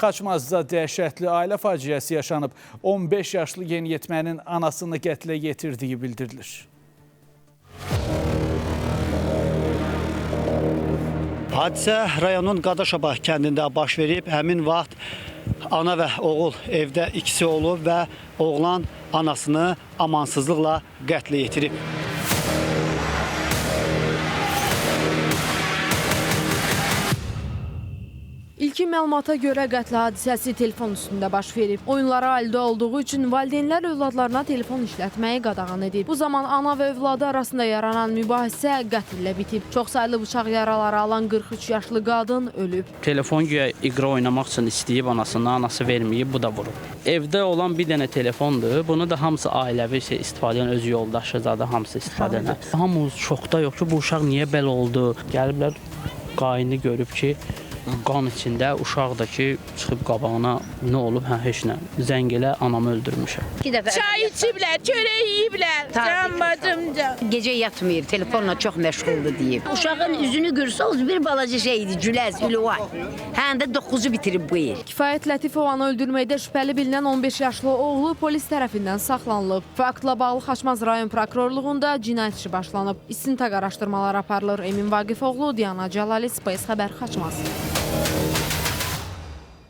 Xaçmazda dəhşətli ailə faciəsi yaşanıb. 15 yaşlı yeniyetmənin anasını qətlə yetirdiyi bildirilir. Hadisə rayonun Qadaşabah kəndində baş verib. Həmin vaxt ana və oğul evdə ikisi olub və oğlan anasını amansızlıqla qətlə yetirib. İlkin məlumata görə qətl hadisəsi telefon üstündə baş verib. Oyunlara aildə olduğu üçün valideynlər övladlarına telefon işlətməyi qadağan edib. Bu zaman ana və övladı arasında yaranan mübahisə qətllə bitib. Çoxsaylı bıçaq yaraları alan 43 yaşlı qadın ölüb. Telefon güya iqra oynamaq üçün istəyib anasına, anası verməyib, bu da vurub. Evdə olan bir dənə telefondur. Bunu da hamısı ailəvi istifadə edən, öz yoldaşı zadı hamısı istifadə edən. Hamımız şokda yox ki, bu uşaq niyə belə oldu? Gəliblər, qayını görüb ki, qan içində uşaq da ki, çıxıb qabağına nə olub, heç nə. Zəng elə, anamı öldürmüşəm. Çay içiblər, çörək yeyiblər, can bacımca. Gecə yatmayır, telefonla çox məşğuldur deyib. Uşağın üzünü görsə, o bir balaca şeydir, Güləz, Ülvay. Həm də 9-u bitirib bu il. Kifayət Lətifovanı öldürməkdə şübhəli bilinən 15 yaşlı oğlu polis tərəfindən saxlanılıb. Faktla bağlı Xaçmaz rayon prokurorluğunda cinayət işi başlanıb. İstintaq araşdırmalar aparılır. Emin Vaqifoğlu, Diana Cəlali, Space Xəbər, Xaçmaz.